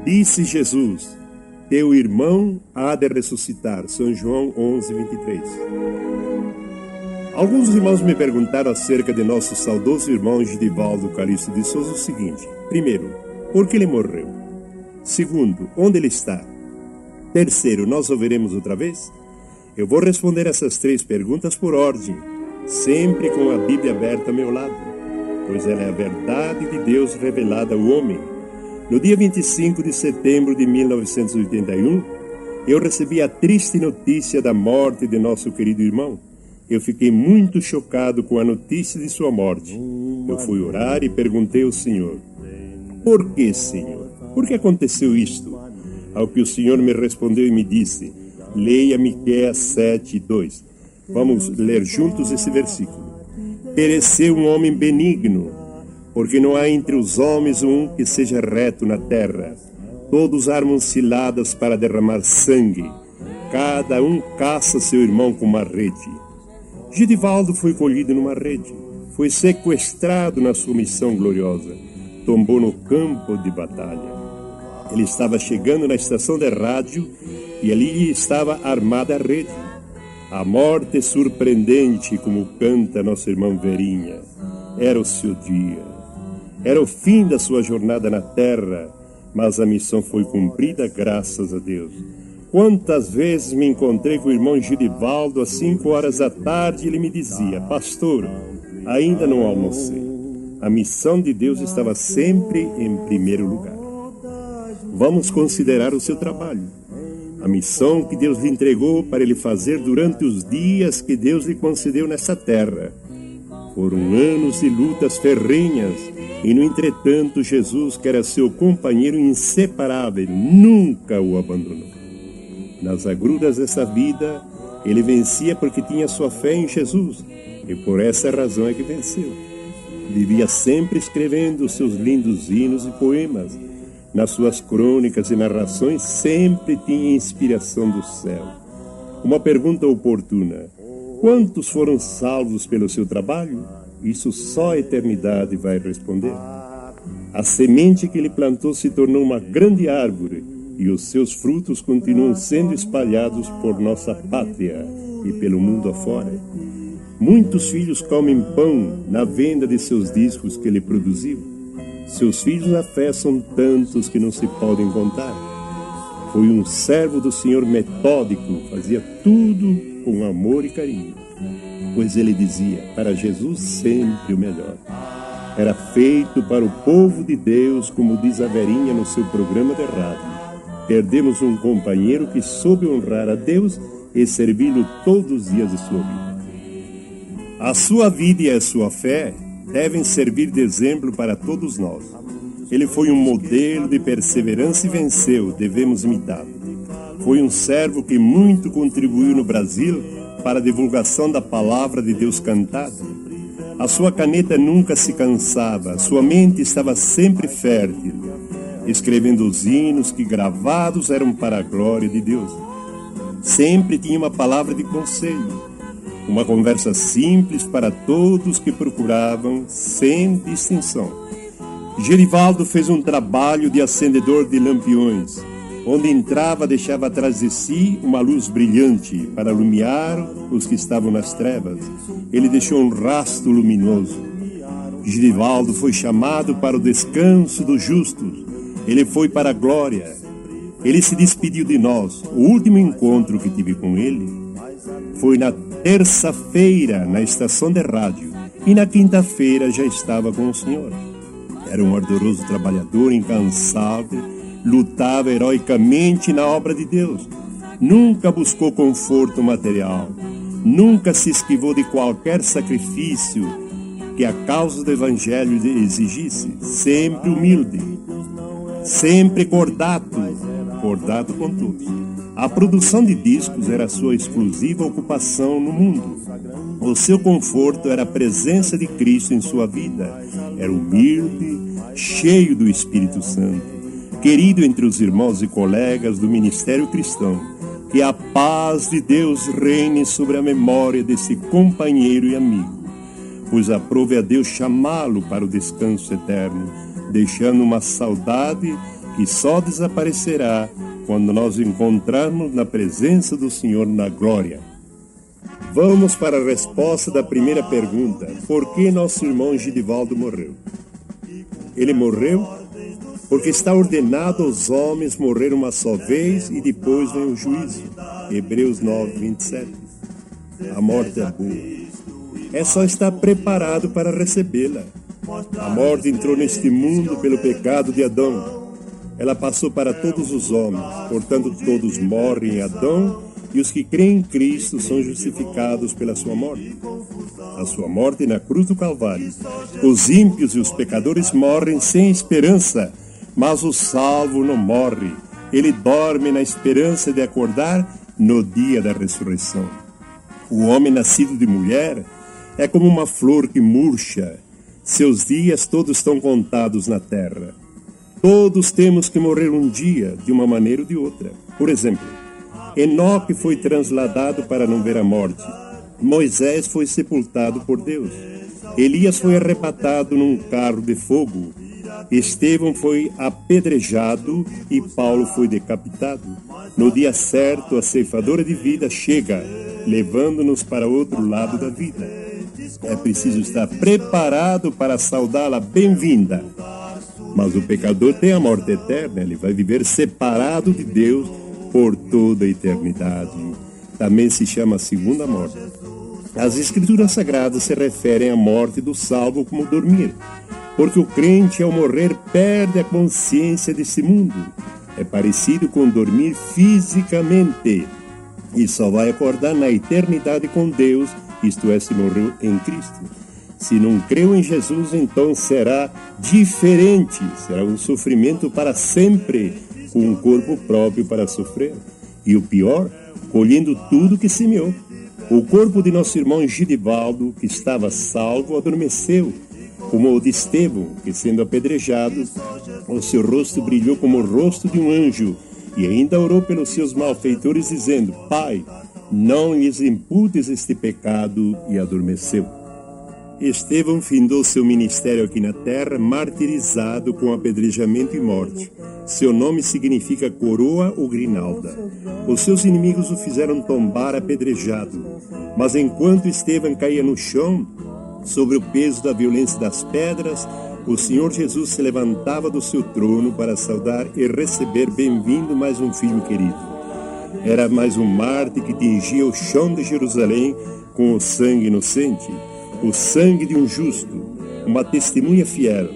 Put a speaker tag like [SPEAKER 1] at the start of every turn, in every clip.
[SPEAKER 1] Disse Jesus: teu irmão há de ressuscitar. São João 11, 23. Alguns irmãos me perguntaram acerca de nosso saudoso irmão Gidivaldo Calixto de Souza o seguinte: primeiro, por que ele morreu? Segundo, onde ele está? Terceiro, nós o veremos outra vez? Eu vou responder essas três perguntas por ordem, sempre com a Bíblia aberta ao meu lado, pois ela é a verdade de Deus revelada ao homem. No dia 25 de setembro de 1981, eu recebi a triste notícia da morte de nosso querido irmão. Eu fiquei muito chocado com a notícia de sua morte. Eu fui orar e perguntei ao Senhor: por que, Senhor? Por que aconteceu isto? Ao que o Senhor me respondeu e me disse: leia Miqueias 7:2. Vamos ler juntos esse versículo. Pereceu um homem benigno, porque não há entre os homens um que seja reto na terra. Todos armam ciladas para derramar sangue. Cada um caça seu irmão com uma rede. Gidivaldo foi colhido numa rede. Foi sequestrado na sua missão gloriosa. Tombou no campo de batalha. Ele estava chegando na estação de rádio e ali estava armada a rede. A morte surpreendente, como canta nosso irmão Verinha. Era o seu dia. Era o fim da sua jornada na terra, mas a missão foi cumprida, graças a Deus. Quantas vezes me encontrei com o irmão Gidivaldo às 5 horas da tarde e ele me dizia: pastor, ainda não almocei. A missão de Deus estava sempre em primeiro lugar. Vamos considerar o seu trabalho. A missão que Deus lhe entregou para ele fazer durante os dias que Deus lhe concedeu nessa terra. Foram anos de lutas ferrenhas e, no entretanto, Jesus, que era seu companheiro inseparável, nunca o abandonou. Nas agruras dessa vida, ele vencia porque tinha sua fé em Jesus, e por essa razão é que venceu. Vivia sempre escrevendo seus lindos hinos e poemas. Nas suas crônicas e narrações sempre tinha inspiração do céu. Uma pergunta oportuna: quantos foram salvos pelo seu trabalho? Isso só a eternidade vai responder. A semente que ele plantou se tornou uma grande árvore e os seus frutos continuam sendo espalhados por nossa pátria e pelo mundo afora. Muitos filhos comem pão na venda de seus discos que ele produziu. Seus filhos na fé são tantos que não se podem contar. Foi um servo do Senhor metódico, fazia tudo com amor e carinho. Pois ele dizia, para Jesus sempre o melhor. Era feito para o povo de Deus, como diz a Verinha no seu programa de rádio. Perdemos um companheiro que soube honrar a Deus e servi-lo todos os dias de sua vida. A sua vida e a sua fé devem servir de exemplo para todos nós. Ele foi um modelo de perseverança e venceu, devemos imitá-lo. Foi um servo que muito contribuiu no Brasil para a divulgação da palavra de Deus cantada. A sua caneta nunca se cansava, sua mente estava sempre fértil, escrevendo os hinos que gravados eram para a glória de Deus. Sempre tinha uma palavra de conselho, uma conversa simples para todos que procuravam, sem distinção. Gidivaldo fez um trabalho de acendedor de lampiões. Onde entrava, deixava atrás de si uma luz brilhante para iluminar os que estavam nas trevas. Ele deixou um rastro luminoso. Gidivaldo foi chamado para o descanso dos justos. Ele foi para a glória. Ele se despediu de nós. O último encontro que tive com ele foi na terça-feira, na estação de rádio. E na quinta-feira já estava com o Senhor. Era um ardoroso trabalhador, incansável. Lutava heroicamente na obra de Deus. Nunca buscou conforto material. Nunca se esquivou de qualquer sacrifício que a causa do Evangelho lhe exigisse. Sempre humilde. Sempre cordato com todos. A produção de discos era sua exclusiva ocupação no mundo. O seu conforto era a presença de Cristo em sua vida. Era humilde, cheio do Espírito Santo. Querido entre os irmãos e colegas do ministério cristão, Que a paz de Deus reine sobre a memória desse companheiro e amigo, pois aprove a Deus chamá-lo para o descanso eterno, deixando uma saudade que só desaparecerá quando nós encontrarmos na presença do Senhor na glória. Vamos para a resposta da primeira pergunta. Por que nosso irmão Gidivaldo morreu? Ele morreu porque está ordenado aos homens morrer uma só vez e depois vem o juízo. Hebreus 9, 27. A morte é boa. É só estar preparado para recebê-la. A morte entrou neste mundo pelo pecado de Adão. Ela passou para todos os homens, portanto todos morrem em Adão, e os que creem em Cristo são justificados pela sua morte. A sua morte na cruz do Calvário. Os ímpios e os pecadores morrem sem esperança, mas o salvo não morre. Ele dorme na esperança de acordar no dia da ressurreição. O homem nascido de mulher é como uma flor que murcha. Seus dias todos estão contados na terra. Todos temos que morrer um dia, de uma maneira ou de outra. Por exemplo, Enoque foi transladado para não ver a morte. Moisés foi sepultado por Deus. Elias foi arrebatado num carro de fogo. Estevão foi apedrejado e Paulo foi decapitado. No dia certo, a ceifadora de vida chega, levando-nos para outro lado da vida. É preciso estar preparado para saudá-la bem-vinda. Mas o pecador tem a morte eterna, ele vai viver separado de Deus por toda a eternidade. Também se chama segunda morte. As Escrituras Sagradas se referem à morte do salvo como dormir, porque o crente, ao morrer, perde a consciência desse mundo. É parecido com dormir fisicamente e só vai acordar na eternidade com Deus, isto é, se morreu em Cristo. Se não creu em Jesus, então será diferente, será um sofrimento para sempre, com um corpo próprio para sofrer. E o pior, colhendo tudo que semeou. O corpo de nosso irmão Gidivaldo, que estava salvo, adormeceu, como o de Estevão, que sendo apedrejado, o seu rosto brilhou como o rosto de um anjo, e ainda orou pelos seus malfeitores, dizendo: Pai, não lhes imputes este pecado, e adormeceu. Estevão findou seu ministério aqui na terra, martirizado com apedrejamento e morte. Seu nome significa coroa ou grinalda. Os seus inimigos o fizeram tombar apedrejado. Mas enquanto Estevão caía no chão, sobre o peso da violência das pedras, o Senhor Jesus se levantava do seu trono para saudar e receber bem-vindo mais um filho querido. Era mais um mártir que tingia o chão de Jerusalém com o sangue inocente. O sangue de um justo, uma testemunha fiel,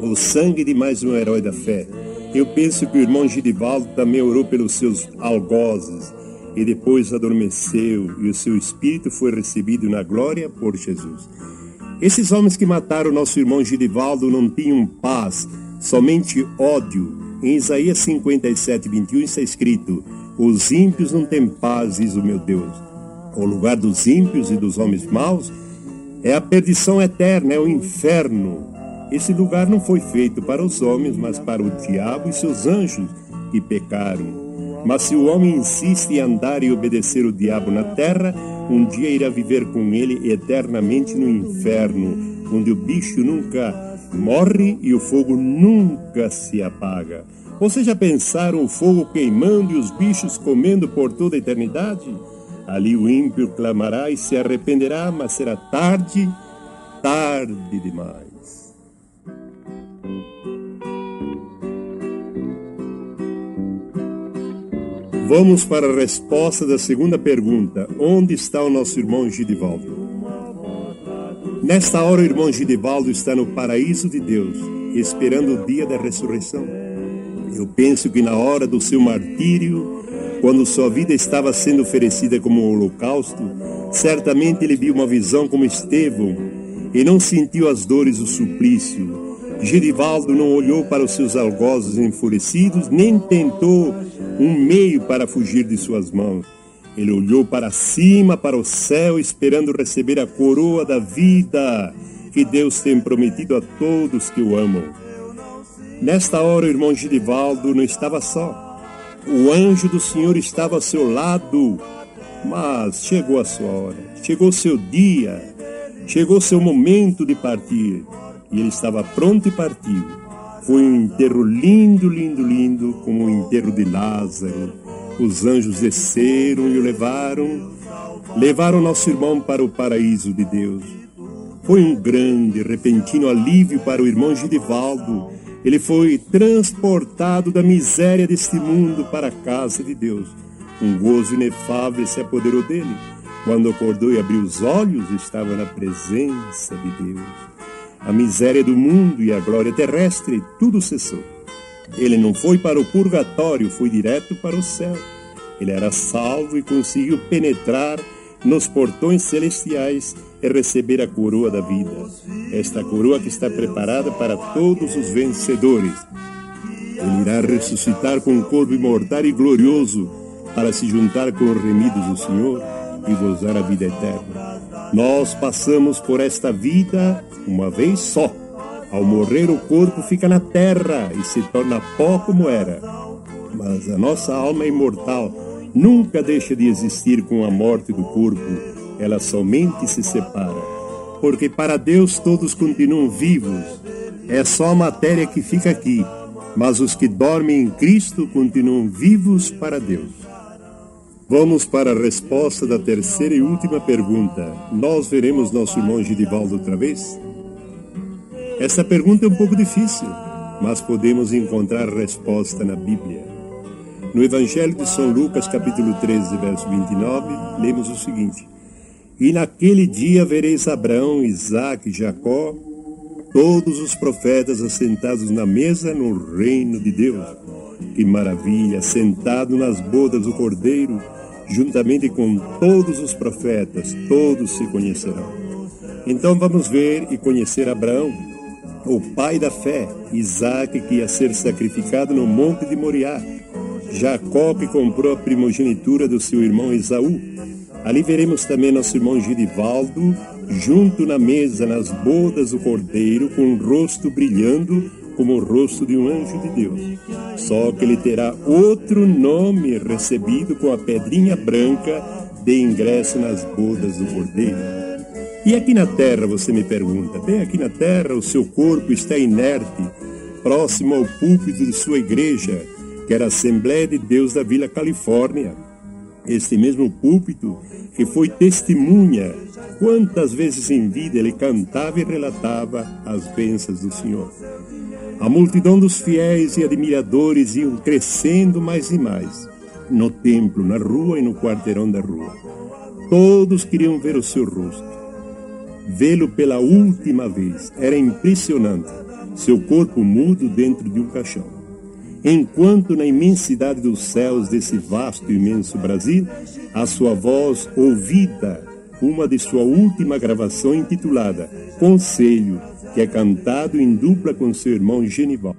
[SPEAKER 1] o sangue de mais um herói da fé. Eu penso que o irmão Gidivaldo também orou pelos seus algozes e depois adormeceu e o seu espírito foi recebido na glória por Jesus. Esses homens que mataram nosso irmão Gidivaldo não tinham paz, somente ódio. Em Isaías 57, 21 está escrito: os ímpios não têm paz, diz o meu Deus. O lugar dos ímpios e dos homens maus é a perdição eterna, é o inferno. Esse lugar não foi feito para os homens, mas para o diabo e seus anjos que pecaram. Mas se o homem insiste em andar e obedecer o diabo na terra, um dia irá viver com ele eternamente no inferno, onde o bicho nunca morre e o fogo nunca se apaga. Vocês já pensaram o fogo queimando e os bichos comendo por toda a eternidade? Ali o ímpio clamará e se arrependerá, mas será tarde, tarde demais. Vamos para a resposta da segunda pergunta. Onde está o nosso irmão Gidivaldo? Nesta hora o irmão Gidivaldo está no paraíso de Deus, esperando o dia da ressurreição. Eu penso que na hora do seu martírio, quando sua vida estava sendo oferecida como um holocausto, certamente ele viu uma visão como Estevão e não sentiu as dores do suplício. Gidivaldo não olhou para os seus algozes enfurecidos, nem tentou um meio para fugir de suas mãos. Ele olhou para cima, para o céu, esperando receber a coroa da vida que Deus tem prometido a todos que o amam. Nesta hora o irmão Gidivaldo não estava só. O anjo do Senhor estava ao seu lado, mas chegou a sua hora, chegou o seu dia, chegou o seu momento de partir, e ele estava pronto e partiu. Foi um enterro lindo, lindo, lindo, como o enterro de Lázaro. Os anjos desceram e o levaram nosso irmão para o paraíso de Deus. Foi um grande, repentino alívio para o irmão Gedivaldo. Ele foi transportado da miséria deste mundo para a casa de Deus. Um gozo inefável se apoderou dele. Quando acordou e abriu os olhos, estava na presença de Deus. A miséria do mundo e a glória terrestre, tudo cessou. Ele não foi para o purgatório, foi direto para o céu. Ele era salvo e conseguiu penetrar nos portões celestiais e receber a coroa da vida. Esta coroa que está preparada para todos os vencedores. Ele irá ressuscitar com um corpo imortal e glorioso para se juntar com os remidos do Senhor e gozar a vida eterna. Nós passamos por esta vida uma vez só. Ao morrer, o corpo fica na terra e se torna pó como era. Mas a nossa alma é imortal, nunca deixa de existir com a morte do corpo. Ela somente se separa. Porque para Deus todos continuam vivos. É só a matéria que fica aqui. Mas os que dormem em Cristo continuam vivos para Deus. Vamos para a resposta da terceira e última pergunta. Nós veremos nosso irmão Gedivaldo outra vez? Essa pergunta é um pouco difícil, mas podemos encontrar resposta na Bíblia. No Evangelho de São Lucas, capítulo 13, verso 29, lemos o seguinte: E naquele dia vereis Abraão, Isaque, Jacó, todos os profetas assentados na mesa no reino de Deus. Que maravilha! Sentado nas bodas do Cordeiro, juntamente com todos os profetas, todos se conhecerão. Então vamos ver e conhecer Abraão, o pai da fé, Isaque, que ia ser sacrificado no monte de Moriá, Jacó, que comprou a primogenitura do seu irmão Esaú. Ali veremos também nosso irmão Gedivaldo, junto na mesa, nas bodas do Cordeiro, com o rosto brilhando como o rosto de um anjo de Deus. Só que ele terá outro nome recebido com a pedrinha branca de ingresso nas bodas do Cordeiro. E aqui na terra, você me pergunta, bem, aqui na terra o seu corpo está inerte, próximo ao púlpito de sua igreja, que era a Assembleia de Deus da Vila Califórnia. Este mesmo púlpito que foi testemunha, quantas vezes em vida ele cantava e relatava as bênçãos do Senhor. A multidão dos fiéis e admiradores iam crescendo mais e mais, no templo, na rua e no quarteirão da rua. Todos queriam ver o seu rosto, vê-lo pela última vez. Era impressionante, seu corpo mudo dentro de um caixão. Enquanto na imensidade dos céus desse vasto e imenso Brasil, a sua voz ouvida, uma de sua última gravação intitulada Conselho, que é cantado em dupla com seu irmão Genival.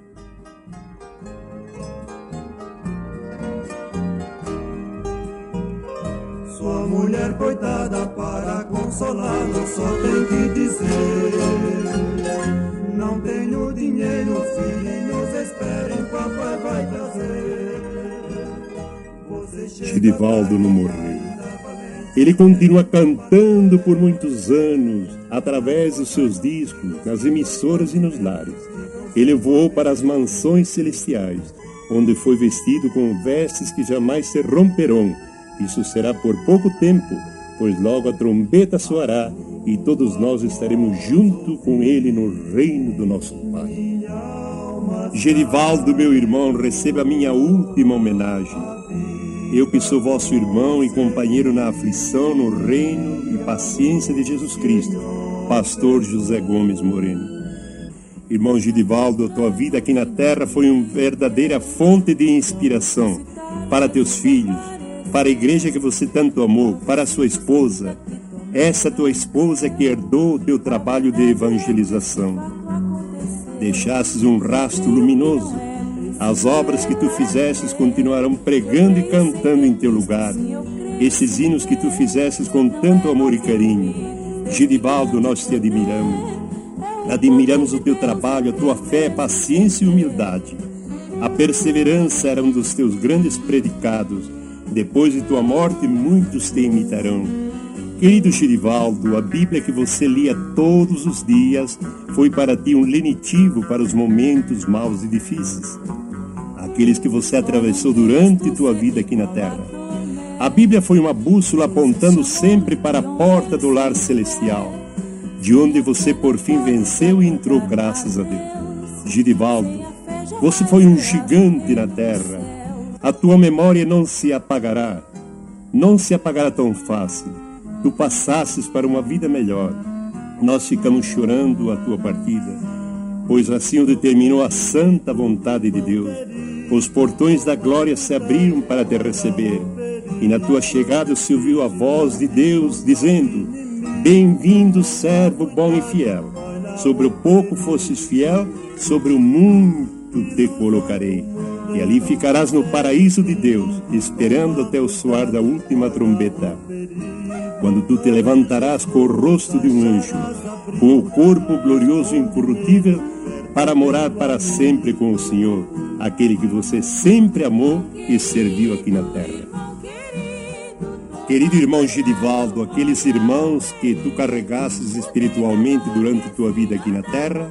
[SPEAKER 2] Sua mulher coitada, para consolá-lo só tem que dizer: não tenho dinheiro, filhos esperem, papai vai trazer.
[SPEAKER 1] Gedivaldo não morreu. Ele continua cantando por muitos anos, através dos seus discos, nas emissoras e nos lares. Ele voou para as mansões celestiais, onde foi vestido com vestes que jamais se romperão. Isso será por pouco tempo, pois logo a trombeta soará e todos nós estaremos junto com ele no reino do nosso Pai. Gedivaldo, meu irmão, receba a minha última homenagem. Eu que sou vosso irmão e companheiro na aflição, no reino e paciência de Jesus Cristo, pastor José Gomes Moreno. Irmão Gedivaldo, a tua vida aqui na terra foi uma verdadeira fonte de inspiração para teus filhos, para a igreja que você tanto amou, para a sua esposa. Essa tua esposa que herdou o teu trabalho de evangelização. Deixastes um rastro luminoso. As obras que tu fizestes continuarão pregando e cantando em teu lugar. Esses hinos que tu fizestes com tanto amor e carinho. Gedivaldo, nós te admiramos. Admiramos o teu trabalho, a tua fé, paciência e humildade. A perseverança era um dos teus grandes predicados. Depois de tua morte, muitos te imitarão. Querido Girivaldo, a Bíblia que você lia todos os dias foi para ti um lenitivo para os momentos maus e difíceis, aqueles que você atravessou durante tua vida aqui na terra. A Bíblia foi uma bússola apontando sempre para a porta do lar celestial, de onde você por fim venceu e entrou, graças a Deus. Girivaldo, você foi um gigante na terra. A tua memória não se apagará. Não se apagará tão fácil. Tu passasses para uma vida melhor. Nós ficamos chorando a tua partida, pois assim o determinou a santa vontade de Deus. Os portões da glória se abriram para te receber, e na tua chegada se ouviu a voz de Deus dizendo: bem-vindo, servo bom e fiel. Sobre o pouco fostes fiel, sobre o muito te colocarei. E ali ficarás no paraíso de Deus, esperando até o soar da última trombeta, quando tu te levantarás com o rosto de um anjo, com o corpo glorioso e incorruptível, para morar para sempre com o Senhor, aquele que você sempre amou e serviu aqui na terra. Querido irmão Girivaldo, aqueles irmãos que tu carregasses espiritualmente durante tua vida aqui na terra,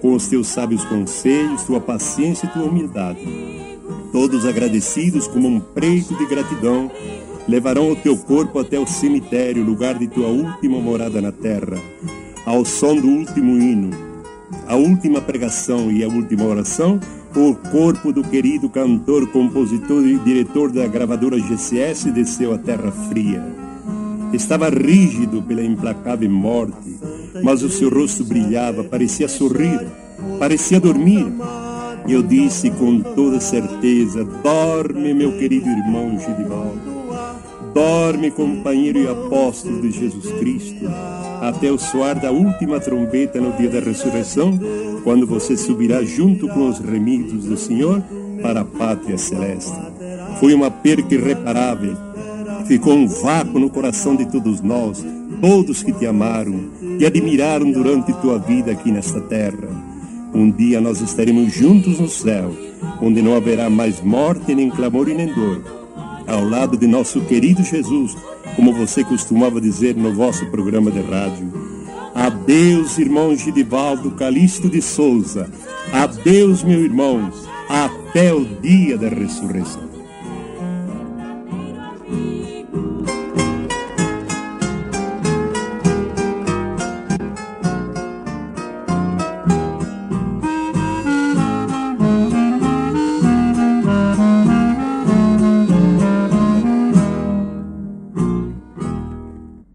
[SPEAKER 1] com os teus sábios conselhos, tua paciência e tua humildade, todos agradecidos como um preito de gratidão, levarão o teu corpo até o cemitério, lugar de tua última morada na terra, ao som do último hino, a última pregação e a última oração. O corpo do querido cantor, compositor e diretor da gravadora GCS desceu à terra fria. Estava rígido pela implacável morte, mas o seu rosto brilhava, parecia sorrir, parecia dormir. E eu disse com toda certeza: dorme, meu querido irmão Girivaldo. Dorme, companheiro e apóstolo de Jesus Cristo, até o soar da última trombeta no dia da ressurreição, quando você subirá junto com os remidos do Senhor para a pátria celeste. Foi uma perca irreparável. Ficou um vácuo no coração de todos nós, todos que te amaram, te admiraram durante tua vida aqui nesta terra. Um dia nós estaremos juntos no céu, onde não haverá mais morte, nem clamor e nem dor, ao lado de nosso querido Jesus, como você costumava dizer no vosso programa de rádio. Adeus, irmão Girivaldo Calixto de Souza. Adeus, meu irmão. Até o dia da ressurreição.